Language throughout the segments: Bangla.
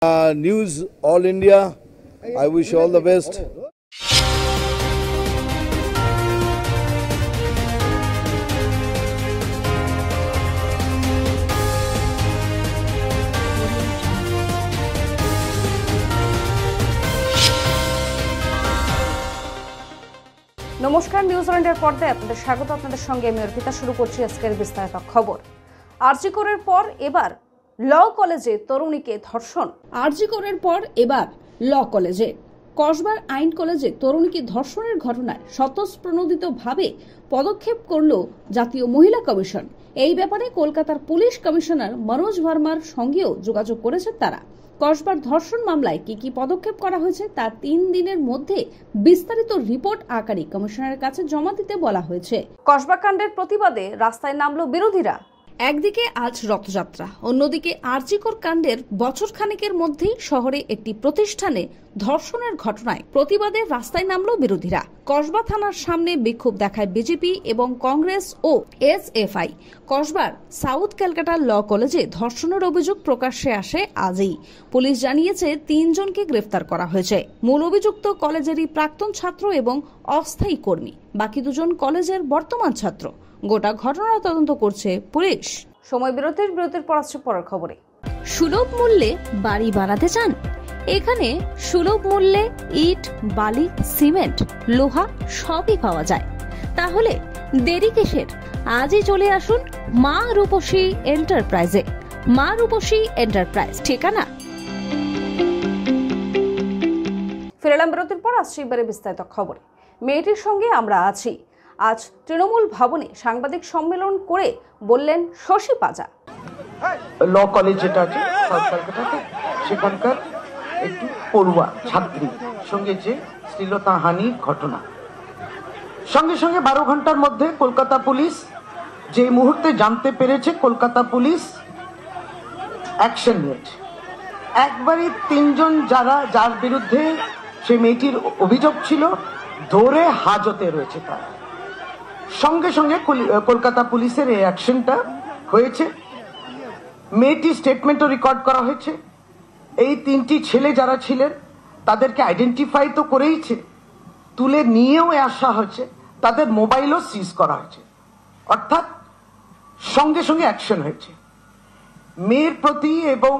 News All India, I wish all the best. নমস্কার, নিউজ অল ইন্ডিয়ার পর্দায় আপনাদের স্বাগত। আপনাদের সঙ্গে আমি অর্পিতা। শুরু করছি আজকের বিস্তারিত খবর। আরজি করের পর এবার ল কলেজে তরুণীকে ধর্ষণ। আরজি করের পর এবার ল কলেজে কসবার আইন কলেজে তরুণীকে ধর্ষণের ঘটনায় স্বতঃপ্রণোদিতভাবে পদক্ষেপ করল জাতীয় মহিলা কমিশন। এই ব্যাপারে কলকাতার পুলিশ কমিশনার মনোজ ভার্মার সঙ্গেও যোগাযোগ করেছে তারা। কসবার ধর্ষণ মামলায় কি পদক্ষেপ করা হয়েছে তা 3 দিনের মধ্যে বিস্তারিত রিপোর্ট আকারে কমিশনারের কাছে জমা দিতে বলা হয়েছে। কসবা কাণ্ডের প্রতিবাদে রাস্তায় নামলো বিরোধীরা। একদিকে আজ রথযাত্রা, অন্যদিকে আরজি কর কাণ্ডের বছর খানেকের মধ্যেই শহরে একটি প্রতিষ্ঠানে ধর্ষণের ঘটনায় প্রতিবাদে রাস্তায় নামলো বিরোধীরা। কসবা থানার সামনে বিক্ষোভ দেখায় বিজেপি এবং কংগ্রেস ও এসএফআই। কসবার সাউথ ক্যালকাটা ল কলেজে ধর্ষণের অভিযোগ প্রকাশ্যে আসে আজই। পুলিশ জানিয়েছে 3 জনকে গ্রেফতার করা হয়েছে। মূল অভিযুক্ত কলেজেরই প্রাক্তন ছাত্র এবং অস্থায়ী কর্মী, বাকি 2 জন কলেজের বর্তমান ছাত্র। গোটা ঘটনা তদন্ত করছে পুলিশ। সময় বিরতির পর আসছে পরের খবরে। সুলভ মূল্যে বাড়ি বানাতে চান? এখানে সুলভ মূল্যে ইট, বালি, সিমেন্ট, লোহা সবই পাওয়া যায়। তাহলে দেরি কিসের? আজই চলে আসুন মা রূপসী এন্টারপ্রাইজে। মা রূপসী এন্টারপ্রাইজ ঠিকানা। ফিরলাম বিরতির পর, আসছে এবারে বিস্তারিত খবরে। মেয়েটির সঙ্গে আমরা আছি। আজ তৃণমূল ভবনে সাংবাদিক সম্মেলন করে বললেন শশী পাজা। ল কলেজ যেটা আছে সাউথ কলকাতাতে, সেখানকার একটি পড়ুয়া ছাত্রীর সঙ্গে যে শ্লীলতাহানির ঘটনা, সঙ্গে 12 ঘন্টার মধ্যে কলকাতা পুলিশ যে মুহূর্তে জানতে পেরেছে, কলকাতা পুলিশ অ্যাকশন নিয়েছে। একবারই 3 জন যার বিরুদ্ধে সে মেয়েটির অভিযোগ ছিল ধরে হাজতে রয়েছে। তারা সঙ্গে কলকাতা পুলিশের এই অ্যাকশনটা হয়েছে। মেয়েটির স্টেটমেন্টও রেকর্ড করা হয়েছে। এই 3টি ছেলে যারা ছিলেন তাদেরকে আইডেন্টিফাই তো করেইছে, তুলে নিয়েও আসা হয়েছে, তাদের মোবাইলও সিজ করা হয়েছে। অর্থাৎ সঙ্গে অ্যাকশন হয়েছে। মেয়ের প্রতি এবং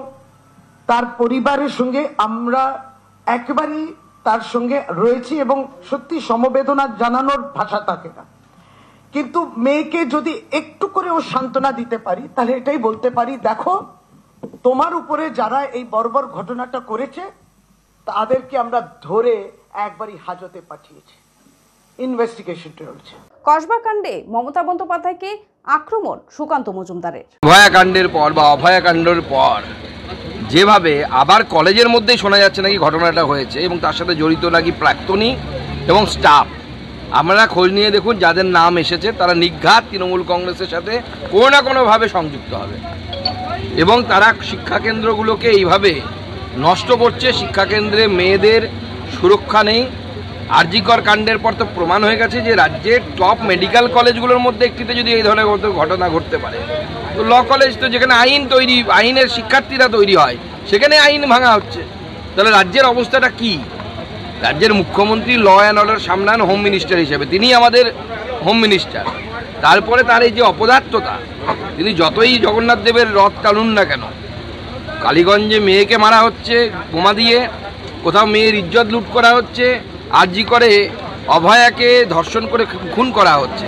তার পরিবারের সঙ্গে আমরা একেবারেই তার সঙ্গে রয়েছি এবং সত্যি সমবেদনা জানানোর ভাষা থাকে না। কিন্তু মেয়েকে যদি একটু করেও সান্ত্বনা দিতে পারি, তাহলে এটাই বলতে পারি, দেখো তোমার উপরে যারা এই বর্বর ঘটনাটা করেছে তাদেরকে আমরা ধরে একবারই হাজতে পাঠিয়েছি। ইনভেস্টিগেশন চলছে। কসবা কাণ্ডে মমতা বন্দ্যোপাধ্যায়কে আক্রমণ সুকান্ত মজুমদারের। অভয়াকাণ্ডের পর বা অভয়াকাণ্ডের পর যেভাবে আবার কলেজের মধ্যেই শোনা যাচ্ছে নাকি ঘটনাটা হয়েছে এবং তার সাথে জড়িত নাকি প্রাক্তনী এবং স্টাফ। আপনারা খোঁজ নিয়ে দেখুন, যাদের নাম এসেছে তারা নিঘাত তৃণমূল কংগ্রেসের সাথে কোনো না কোনোভাবে সংযুক্ত হবে এবং তারা শিক্ষাকেন্দ্রগুলোকে এইভাবে নষ্ট করছে। শিক্ষাকেন্দ্রে মেয়েদের সুরক্ষা নেই। আরজি কর কাণ্ডের পর তো প্রমাণ হয়ে গেছে যে রাজ্যের টপ মেডিকেল কলেজগুলোর মধ্যে একটিতে যদি এই ধরনের ঘটনা ঘটতে পারে, তো ল কলেজ তো যেখানে আইনের শিক্ষার্থীরা তৈরি হয়, সেখানে আইন ভাঙা হচ্ছে। তাহলে রাজ্যের অবস্থাটা কি? রাজ্যের মুখ্যমন্ত্রী ল অ্যান্ড অর্ডার সামলান হোম মিনিস্টার হিসেবে, তিনি আমাদের হোম মিনিস্টার। তারপরে তার এই যে অপদার্থতা, তিনি যতই জগন্নাথ দেবের রথ টানুন না কেন, কালীগঞ্জে মেয়েকে মারা হচ্ছে বোমা দিয়ে, কোথাও মেয়ের ইজ্জত লুট করা হচ্ছে, আরজি করে অভয়াকে ধর্ষণ করে খুন করা হচ্ছে,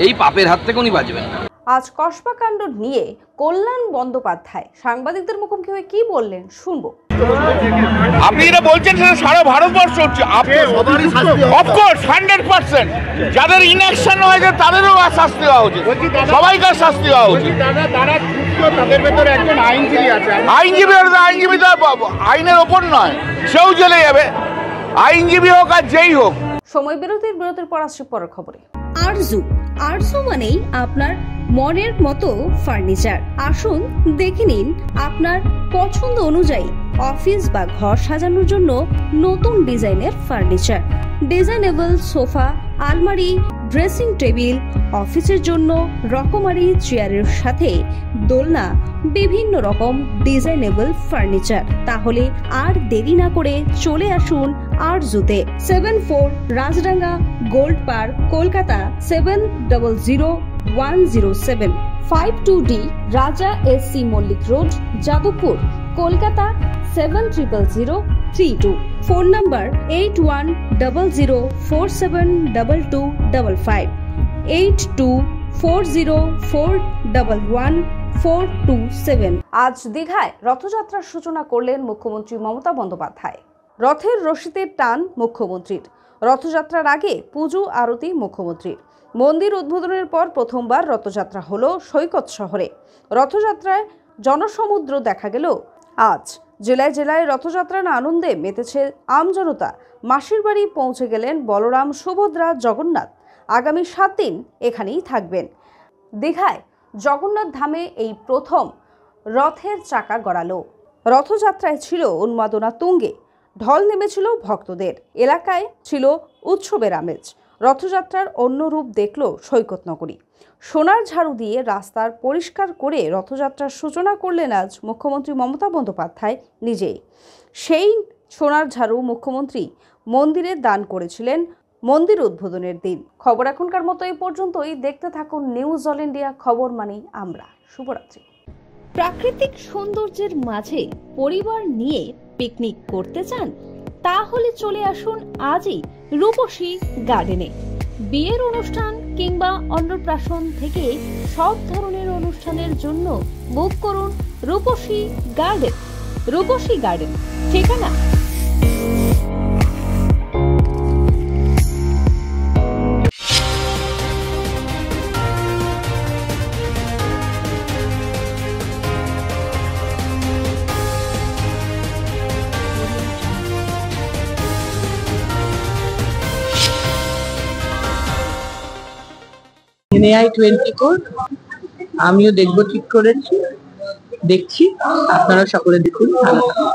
এই পাপের হাত থেকে উনি বাঁচবেন না। আজ কসবা কাণ্ড নিয়ে কল্যাণ বন্দ্যোপাধ্যায় সাংবাদিকদের মুখোমুখি হয়ে কি বললেন শুনবো। আপনি এটা বলছেন সেটা সারা ভারতবর্ষ হচ্ছে। অফকোর্স 100% যাদের ইনঅ্যাকশন হয়েছে তাদেরও শাস্তি হওয়া উচিত, সবাইকার শাস্তি হওয়া উচিত। তাদের ভেতরে একজন আইনজীবী আছে, আইনজীবী তো আইনের ওপর নয়, সেও চলে যাবে, আইনজীবী হোক আর যেই হোক। সময় বিরতির পর আসছে পরের খবরে। আরজু মানেই আপনার মনের মতো ফার্নিচার। আসুন দেখে নিন আপনার পছন্দ অনুযায়ী অফিস বা ঘর সাজানোর জন্য নতুন ডিজাইনের ফার্নিচার। ডিজাইনেবল সোফা, আলমারি, ড্রেসিং টেবিল, অফিসের জন্য রকমারি চেয়ারের সাথে দোলনা, বিভিন্ন রকম ডিজাইনেবল ফার্নিচার। তাহলে আর দেরি না করে চলে আসুন আরজুতে। 74 Rajdanga Gold Park, Kolkata 700107। 52D Raja SC Mallick Road, Jadavpur, Kolkata 700032। Phone number 8100472255, 8240411427। আজ দীঘায় রথযাত্রার সূচনা করলেন মুখ্যমন্ত্রী মমতা বন্দ্যোপাধ্যায়। রথের রশিদের টান মুখ্যমন্ত্রীর। রথযাত্রার আগে পুজো আরতি মুখ্যমন্ত্রীর। মন্দির উদ্বোধনের পর প্রথমবার রথযাত্রা হলো সৈকত শহরে। রথযাত্রায় জনসমুদ্র দেখা গেল আজ। জেলায় জেলায় রথযাত্রার আনন্দে মেতেছে আমজনতা। মাসির বাড়ি পৌঁছে গেলেন বলরাম, সুভদ্রা, জগন্নাথ। আগামী 7 দিন এখানেই থাকবেন। দীঘায় জগন্নাথ ধামে এই প্রথম রথের চাকা গড়ালো। রথযাত্রায় ছিল উন্মাদনা তুঙ্গে। ঢল নেমেছিল ভক্তদের। এলাকায় ছিল উৎসবের আমেজ। রথযাত্রার অন্য রূপ দেখল সৈকত নগরী। সোনার ঝাড়ু দিয়ে রাস্তার পরিষ্কার করে রথযাত্রার সূচনা করলেন আজ মুখ্যমন্ত্রী মমতা বন্দ্যোপাধ্যায় নিজেই। সেই সোনার ঝাড়ু মুখ্যমন্ত্রী মন্দিরে দান করেছিলেন মন্দির উদ্বোধনের দিন। খবর এখনকার মতো এই পর্যন্তই। দেখতে থাকুন নিউজ অল ইন্ডিয়া, খবর মানেই আমরা। শুভরাত্রি। প্রাকৃতিক সৌন্দর্যের মাঝে পরিবার নিয়ে পিকনিক করতে চান? তাহলে চলে আসুন আজই রূপসী গার্ডেনে। বিয়ের অনুষ্ঠান কিংবা অন্নপ্রাশন থেকে সব ধরনের অনুষ্ঠানের জন্য বুক করুন রূপসী গার্ডেন। রূপসী গার্ডেন ঠিকানা NAI 24 আমিও দেখবো ঠিক করেছি, দেখছি। আপনারা সকলে দেখুন। ভালো থাকুন।